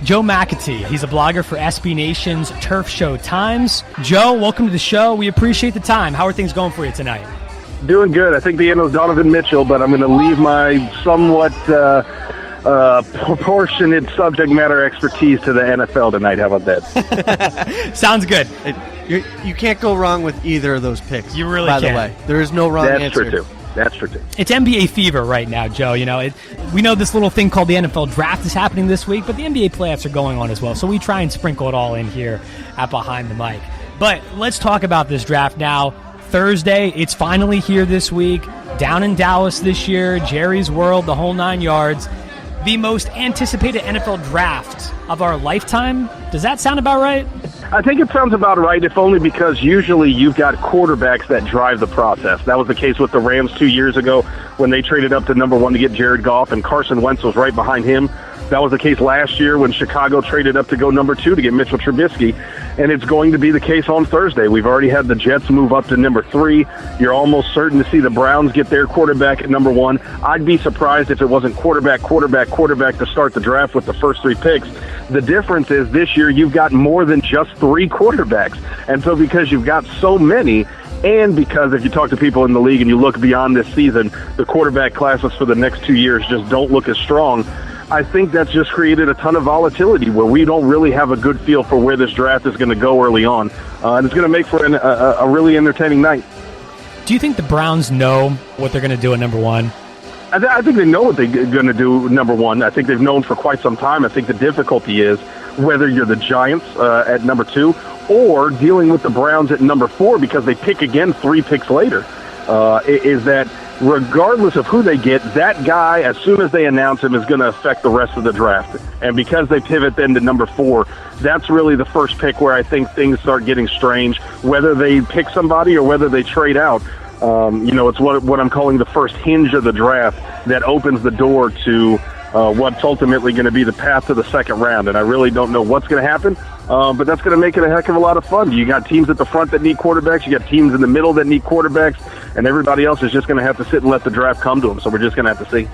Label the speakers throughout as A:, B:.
A: Joe McAtee. He's a blogger for SB Nation's Turf Show Times. Joe, welcome to the show. We appreciate the time. How are things going for you tonight?
B: Doing good. I think the end was Donovan Mitchell, but I'm going to leave my somewhat proportionate subject matter expertise to the NFL tonight. How about that?
A: Sounds good.
C: You can't go wrong with either of those picks.
A: You really
C: can't.
A: By
C: the way, there is no wrong answer.
B: That's true, too.
A: It's NBA fever right now, Joe. You know, we know this little thing called the NFL draft is happening this week, but the NBA playoffs are going on as well. So we try and sprinkle it all in here at Behind the Mic. But let's talk about this draft now. Thursday, it's finally here this week. Down in Dallas this year, Jerry's World, the whole 9 yards. The most anticipated NFL draft of our lifetime. Does that sound about right?
B: I think it sounds about right, if only because usually you've got quarterbacks that drive the process. That was the case with the Rams 2 years ago when they traded up to number 1 to get Jared Goff, and Carson Wentz was right behind him. That was the case last year when Chicago traded up to go number 2 to get Mitchell Trubisky, and it's going to be the case on Thursday. We've already had the Jets move up to number 3. You're almost certain to see the Browns get their quarterback at number 1. I'd be surprised if it wasn't quarterback to start the draft with the first 3 picks. The difference is this year you've got more than just 3 quarterbacks, and so because you've got so many, and because if you talk to people in the league and you look beyond this season, the quarterback classes for the next 2 years just don't look as strong. I think that's just created a ton of volatility where we don't really have a good feel for where this draft is going to go early on. And it's going to make for a really entertaining night.
A: Do you think the Browns know what they're going to do at number 1?
B: I think they know what they're going to do number 1. I think they've known for quite some time. I think the difficulty is whether you're the Giants at number 2 or dealing with the Browns at number 4 because they pick again 3 picks later, is that regardless of who they get, that guy, as soon as they announce him, is going to affect the rest of the draft. And because they pivot then to number 4, that's really the first pick where I think things start getting strange, whether they pick somebody or whether they trade out. It's what I'm calling the first hinge of the draft that opens the door to what's ultimately going to be the path to the second round. And I really don't know what's going to happen, but that's going to make it a heck of a lot of fun. You got teams at the front that need quarterbacks. You got teams in the middle that need quarterbacks. And everybody else is just going to have to sit and let the draft come to them. So we're just going to have to see.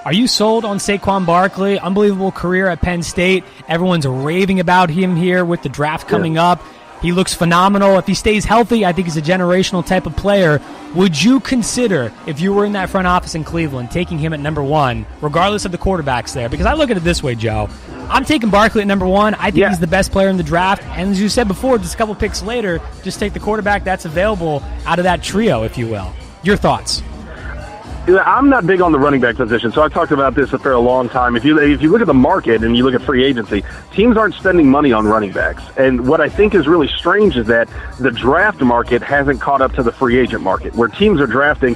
A: Are you sold on Saquon Barkley? Unbelievable career at Penn State. Everyone's raving about him here with the draft coming up. He looks phenomenal. If he stays healthy, I think he's a generational type of player. Would you consider, if you were in that front office in Cleveland, taking him at number 1, regardless of the quarterbacks there? Because I look at it this way, Joe. I'm taking Barkley at number 1. I think he's the best player in the draft. And as you said before, just a couple picks later, just take the quarterback that's available out of that trio, if you will. Your thoughts?
B: I'm not big on the running back position, so I've talked about this for a long time. If you look at the market and you look at free agency, teams aren't spending money on running backs. And what I think is really strange is that the draft market hasn't caught up to the free agent market, where teams are drafting,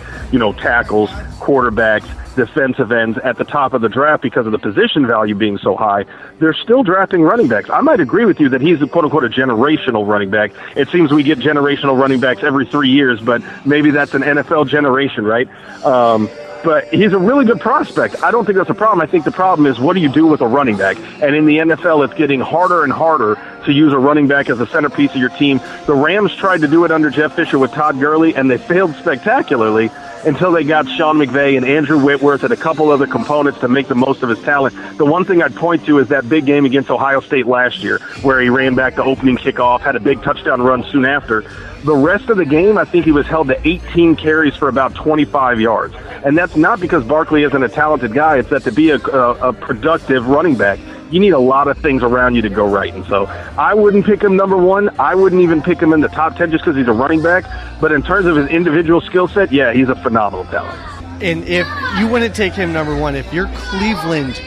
B: tackles, quarterbacks, defensive ends at the top of the draft because of the position value being so high. They're still drafting running backs. I might agree with you that he's a quote-unquote a generational running back. It seems we get generational running backs every 3 years, but maybe that's an NFL generation, right? But he's a really good prospect. I don't think that's a problem. I think the problem is, what do you do with a running back? And in the NFL, it's getting harder and harder to use a running back as a centerpiece of your team. The Rams tried to do it under Jeff Fisher with Todd Gurley, and they failed spectacularly until they got Sean McVay and Andrew Whitworth and a couple other components to make the most of his talent. The one thing I'd point to is that big game against Ohio State last year, where he ran back the opening kickoff, had a big touchdown run soon after. The rest of the game, I think he was held to 18 carries for about 25 yards. And that's not because Barkley isn't a talented guy. It's that to be a productive running back, you need a lot of things around you to go right. And so I wouldn't pick him number 1. I wouldn't even pick him in the top 10 just because he's a running back. But in terms of his individual skill set, yeah, he's a phenomenal talent.
C: And if you wouldn't take him number 1, if you're Cleveland,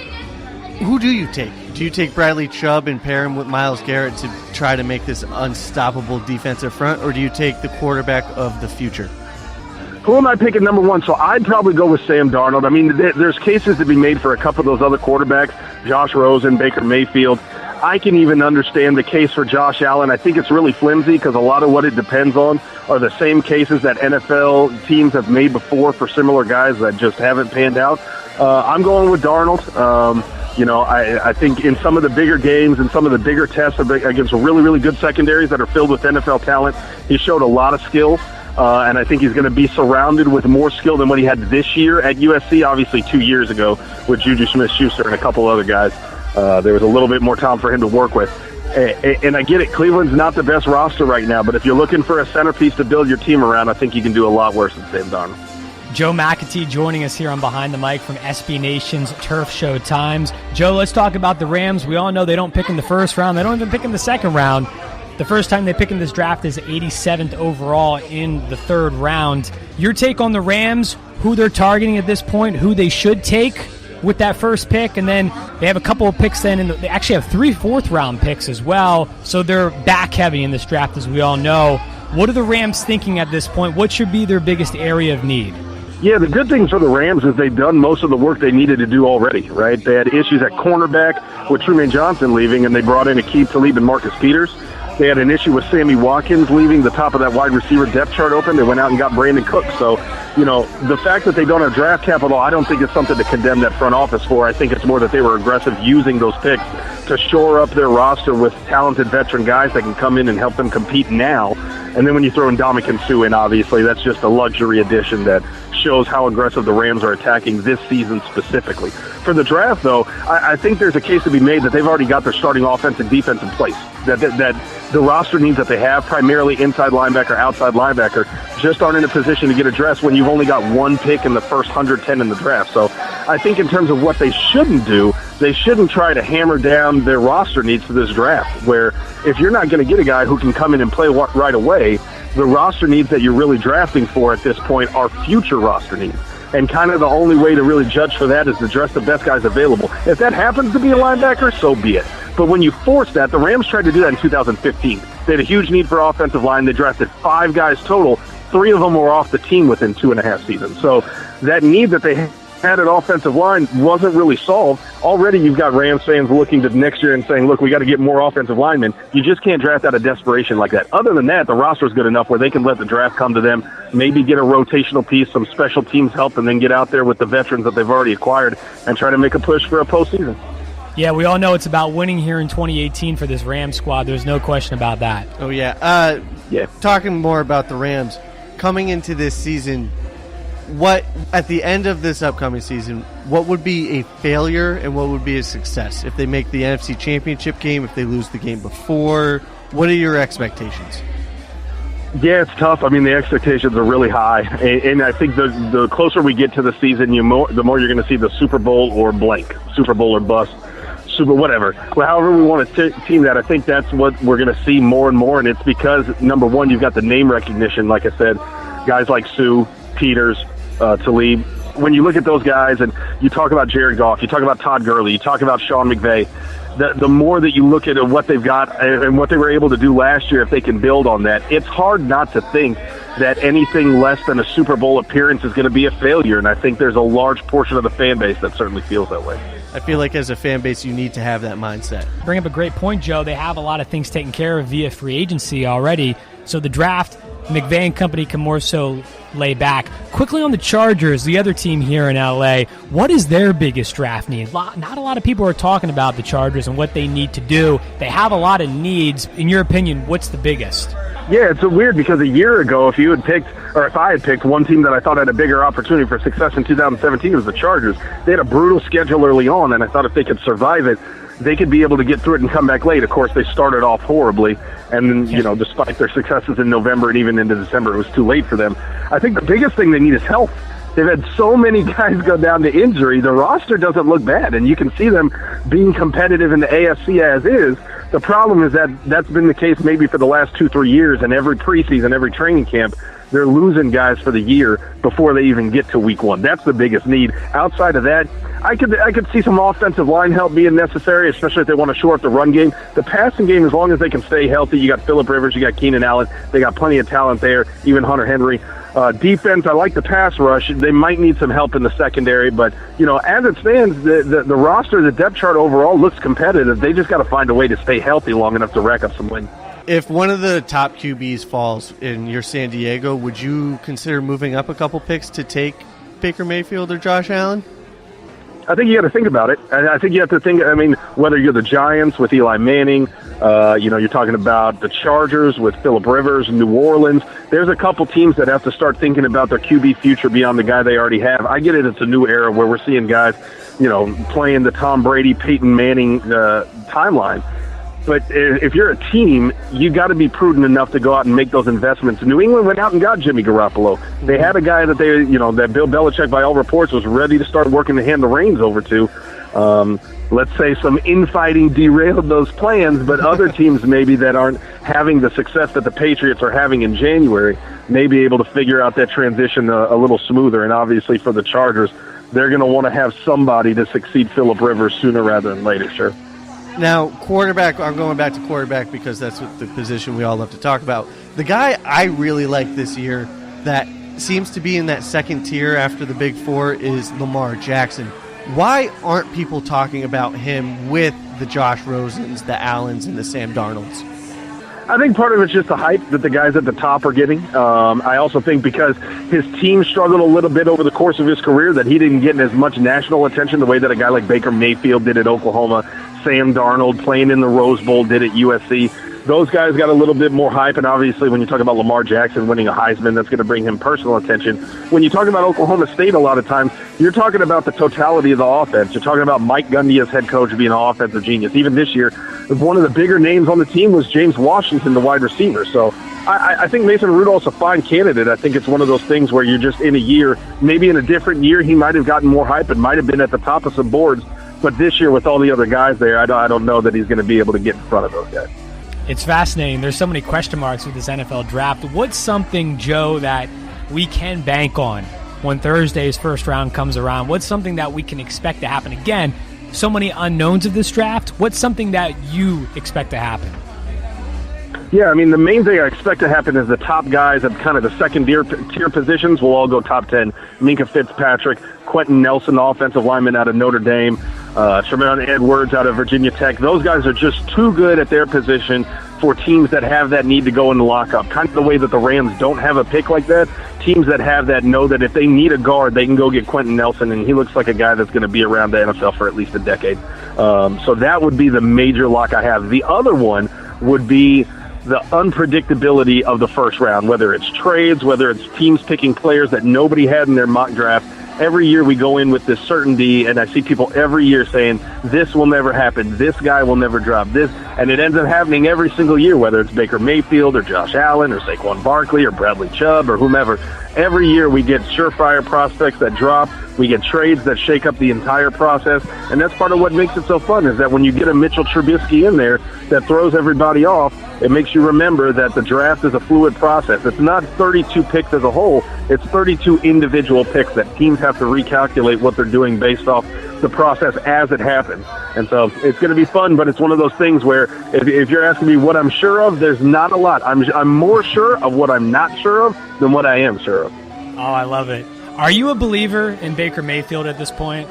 C: who do you take? Do you take Bradley Chubb and pair him with Myles Garrett to try to make this unstoppable defensive front, or do you take the quarterback of the future?
B: Who am I picking number 1? So I'd probably go with Sam Darnold. I mean, there's cases to be made for a couple of those other quarterbacks, Josh Rosen, Baker Mayfield. I can even understand the case for Josh Allen. I think it's really flimsy because a lot of what it depends on are the same cases that NFL teams have made before for similar guys that just haven't panned out. I'm going with Darnold. I think in some of the bigger games and some of the bigger tests against really, really good secondaries that are filled with NFL talent, he showed a lot of skill. And I think he's going to be surrounded with more skill than what he had this year at USC, obviously 2 years ago with Juju Smith-Schuster and a couple other guys. There was a little bit more time for him to work with. And I get it, Cleveland's not the best roster right now, but if you're looking for a centerpiece to build your team around, I think you can do a lot worse than Sam Darnold.
A: Joe McAtee joining us here on Behind the Mic from SB Nation's Turf Show Times. Joe, let's talk about the Rams. We all know they don't pick in the first round. They don't even pick in the second round. The first time they pick in this draft is 87th overall in the third round. Your take on the Rams, who they're targeting at this point, who they should take with that first pick, and then they have a couple of picks then, and they actually have 3 fourth-round picks as well, so they're back-heavy in this draft, as we all know. What are the Rams thinking at this point? What should be their biggest area of need?
B: Yeah, the good thing for the Rams is they've done most of the work they needed to do already, right? They had issues at cornerback with Trumaine Johnson leaving, and they brought in Aqib Talib and Marcus Peters. They had an issue with Sammy Watkins leaving the top of that wide receiver depth chart open. They went out and got Brandon Cooks. So, the fact that they don't have draft capital, I don't think it's something to condemn that front office for. I think it's more that they were aggressive using those picks to shore up their roster with talented veteran guys that can come in and help them compete now. And then when you throw in Ndamukong Suh in, obviously, that's just a luxury addition that shows how aggressive the Rams are attacking this season specifically. For the draft, though, I think there's a case to be made that they've already got their starting offense and defense in place. That the roster needs that they have, primarily inside linebacker, outside linebacker, just aren't in a position to get addressed when you've only got one pick in the first 110 in the draft. So I think in terms of what they shouldn't do, they shouldn't try to hammer down their roster needs for this draft, where if you're not going to get a guy who can come in and play right away, the roster needs that you're really drafting for at this point are future roster needs. And kind of the only way to really judge for that is to dress the best guys available. If that happens to be a linebacker, so be it. But when you force that, the Rams tried to do that in 2015. They had a huge need for offensive line. They drafted 5 guys total. 3 of them were off the team within 2.5 seasons. So that need that they had at offensive line wasn't really solved. Already you've got Rams fans looking to next year and saying, look, we got to get more offensive linemen. You just can't draft out of desperation like that. Other than that, the roster is good enough where they can let the draft come to them, maybe get a rotational piece, some special teams help, and then get out there with the veterans that they've already acquired and try to make a push for a postseason.
A: Yeah, we all know it's about winning here in 2018 for this Rams squad. There's no question about that.
C: Oh, yeah.
B: Yeah.
C: Talking more about the Rams, coming into this season, what at the end of this upcoming season, what would be a failure and what would be a success? If they make the NFC Championship game, if they lose the game before, what are your expectations?
B: Yeah, it's tough. I mean, the expectations are really high, and I think the closer we get to the season, the more you're going to see the Super Bowl or blank, Super Bowl or bust, Super whatever. Well, however we want to team that, I think that's what we're going to see more and more, and it's because, number one, you've got the name recognition, like I said, guys like Suh, Peters, Talib. When you look at those guys and you talk about Jared Goff, you talk about Todd Gurley, you talk about Sean McVay, the more that you look at what they've got and what they were able to do last year, if they can build on that, it's hard not to think that anything less than a Super Bowl appearance is going to be a failure. And I think there's a large portion of the fan base that certainly feels that way.
C: I feel like as a fan base, you need to have that mindset.
A: Bring up a great point, Joe. They have a lot of things taken care of via free agency already. So the draft, McVay and company can more so lay back. Quickly on the Chargers, the other team here in L.A., what is their biggest draft need? Not a lot of people are talking about the Chargers and what they need to do. They have a lot of needs. In your opinion, what's the biggest?
B: Yeah, it's weird because a year ago, if I had picked one team that I thought had a bigger opportunity for success in 2017, it was the Chargers. They had a brutal schedule early on, and I thought if they could survive it, they could be able to get through it and come back late. Of course, they started off horribly, and then, despite their successes in November and even into December, it was too late for them. I think the biggest thing they need is health. They've had so many guys go down to injury. The roster doesn't look bad, and you can see them being competitive in the AFC as is. The problem is that that's been the case maybe for the last 2-3 years, and every preseason, every training camp, they're losing guys for the year before they even get to week 1. That's the biggest need. Outside of that, I could see some offensive line help being necessary, especially if they want to shore up the run game. The passing game, as long as they can stay healthy, you got Phillip Rivers, you got Keenan Allen, they got plenty of talent there, even Hunter Henry. Defense, I like the pass rush. They might need some help in the secondary, but, as it stands, the roster, the depth chart overall looks competitive. They just got to find a way to stay healthy long enough to rack up some wins.
C: If one of the top QBs falls in your San Diego, would you consider moving up a couple picks to take Baker Mayfield or Josh Allen?
B: I think you got to think about it. And I think you have to think, whether you're the Giants with Eli Manning, you're talking about the Chargers with Phillip Rivers, New Orleans. There's a couple teams that have to start thinking about their QB future beyond the guy they already have. I get it. It's a new era where we're seeing guys playing the Tom Brady, Peyton Manning timeline. But if you're a team, you got to be prudent enough to go out and make those investments. New England went out and got Jimmy Garoppolo. They had a guy that that Bill Belichick, by all reports, was ready to start working to hand the reins over to. Let's say some infighting derailed those plans, but other teams maybe that aren't having the success that the Patriots are having in January may be able to figure out that transition a little smoother. And obviously for the Chargers, they're going to want to have somebody to succeed Phillip Rivers sooner rather than later, sure.
C: Now, quarterback, I'm going back to quarterback because that's what the position we all love to talk about. The guy I really like this year that seems to be in that second tier after the Big Four is Lamar Jackson. Why aren't people talking about him with the Josh Rosens, the Allens, and the Sam Darnolds?
B: I think part of it's just the hype that the guys at the top are getting. I also think because his team struggled a little bit over the course of his career that he didn't get as much national attention the way that a guy like Baker Mayfield did at Oklahoma, Sam Darnold playing in the Rose Bowl did at USC. Those guys got a little bit more hype, and obviously when you talk about Lamar Jackson winning a Heisman, that's going to bring him personal attention. When you talk about Oklahoma State a lot of times, you're talking about the totality of the offense. You're talking about Mike Gundy as head coach being an offensive genius. Even this year, one of the bigger names on the team was James Washington, the wide receiver. So I think Mason Rudolph's a fine candidate. I think it's one of those things where you're just in a year, maybe in a different year, he might have gotten more hype and might have been at the top of some boards. But this year with all the other guys there, I don't know that he's going to be able to get in front of those guys.
A: It's fascinating. There's so many question marks with this NFL draft. What's something, Joe, that we can bank on when Thursday's first round comes around? What's something that we can expect to happen? Again, so many unknowns of this draft. What's something that you expect to happen?
B: Yeah, I mean, the main thing I expect to happen is the top guys at kind of the second tier positions will all go top 10. Minka Fitzpatrick, Quentin Nelson, the offensive lineman out of Notre Dame, Tremont Edwards out of Virginia Tech. Those guys are just too good at their position for teams that have that need to go in the lockup. Kind of the way that the Rams don't have a pick like that. Teams that have that know that if they need a guard, they can go get Quentin Nelson, and he looks like a guy that's going to be around the NFL for at least a decade. So that would be the major lock I have. The other one would be the unpredictability of the first round, whether it's trades, whether it's teams picking players that nobody had in their mock draft. Every year we go in with this certainty, and I see people every year saying, this will never happen, this guy will never drop this, and it ends up happening every single year, whether it's Baker Mayfield or Josh Allen or Saquon Barkley or Bradley Chubb or whomever. Every year we get surefire prospects that drop. We get trades that shake up the entire process, and that's part of what makes it so fun, is that when you get a Mitchell Trubisky in there that throws everybody off, it makes you remember that the draft is a fluid process. It's not 32 picks as a whole. It's 32 individual picks that teams have to recalculate what they're doing based off the process as it happens. And so it's going to be fun, but it's one of those things where if you're asking me what I'm sure of, there's not a lot. I'm more sure of what I'm not sure of than what I am sure of.
A: Oh, I love it. Are you a believer in Baker Mayfield at this point?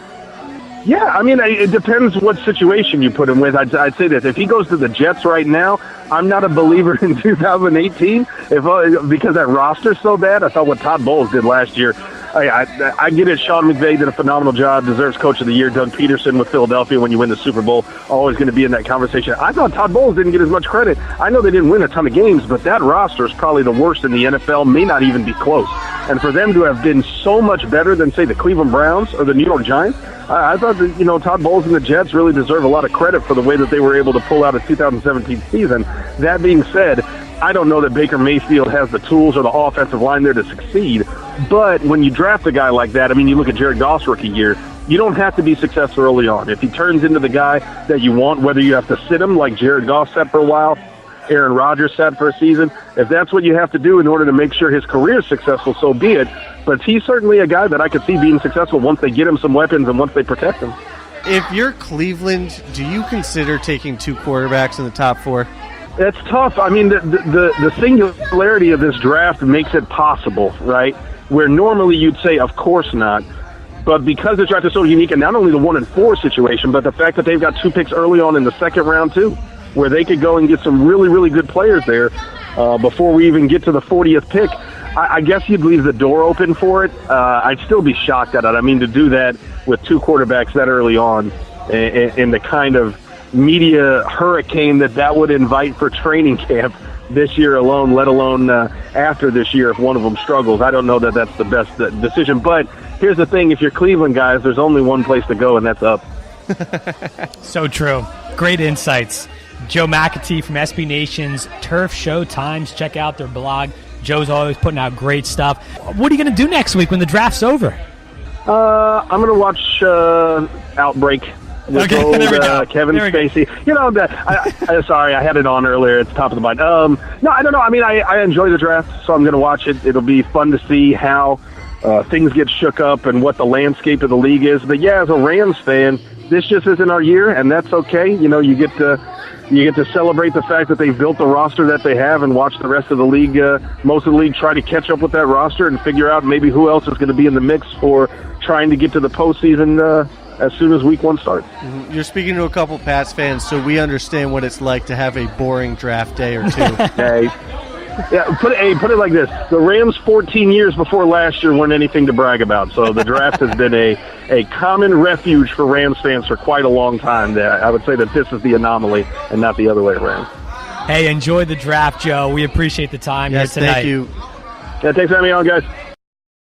B: Yeah, I mean, it depends what situation you put him with. I'd say this. If he goes to the Jets right now, I'm not a believer in 2018 because that roster's so bad. I thought what Todd Bowles did last year. I get it. Sean McVay did a phenomenal job, deserves Coach of the Year. Doug Peterson with Philadelphia when you win the Super Bowl, always going to be in that conversation. I thought Todd Bowles didn't get as much credit. I know they didn't win a ton of games, but that roster is probably the worst in the NFL, may not even be close. And for them to have been so much better than, say, the Cleveland Browns or the New York Giants, I thought that, Todd Bowles and the Jets really deserve a lot of credit for the way that they were able to pull out a 2017 season. That being said, I don't know that Baker Mayfield has the tools or the offensive line there to succeed. But when you draft a guy like that, I mean, you look at Jared Goff's rookie year, you don't have to be successful early on. If he turns into the guy that you want, whether you have to sit him like Jared Goff sat for a while, Aaron Rodgers sat for a season, if that's what you have to do in order to make sure his career is successful, so be it. But he's certainly a guy that I could see being successful once they get him some weapons and once they protect him.
C: If you're Cleveland, do you consider taking two quarterbacks in the top four?
B: It's tough. I mean, the singularity of this draft makes it possible, right? Where normally you'd say, of course not. But because the draft is so unique, and not only the 1 and 4 situation, but the fact that they've got 2 picks early on in the second round, too, where they could go and get some really, really good players there before we even get to the 40th pick. I guess you'd leave the door open for it. I'd still be shocked at it. I mean, to do that with 2 quarterbacks that early on in the kind of media hurricane that would invite for training camp, this year alone, let alone after this year if one of them struggles. I don't know that that's the best decision. But here's the thing. If you're Cleveland guys, there's only one place to go, and that's up.
A: So true. Great insights. Joe McAtee from SB Nation's Turf Show Times. Check out their blog. Joe's always putting out great stuff. What are you going to do next week when the draft's over?
B: I'm going to watch Outbreak. With old Kevin Spacey. You know, sorry, I had it on earlier. It's top of the mind. No, I don't know. I mean, I enjoy the draft, so I'm going to watch it. It'll be fun to see how things get shook up and what the landscape of the league is. But yeah, as a Rams fan, this just isn't our year, and that's okay. You know, you get to celebrate the fact that they've built the roster that they have and watch the rest of the league, most of the league, try to catch up with that roster and figure out maybe who else is going to be in the mix for trying to get to the postseason as soon as week 1 starts.
C: You're speaking to a couple Pats fans, so we understand what it's like to have a boring draft day or two.
B: Hey, yeah, put it like this. The Rams 14 years before last year weren't anything to brag about, so the draft has been a common refuge for Rams fans for quite a long time. I would say that this is the anomaly and not the other way around.
A: Hey, enjoy the draft, Joe. We appreciate the time here tonight.
C: Thank you.
B: Yeah, thanks for having me on, guys.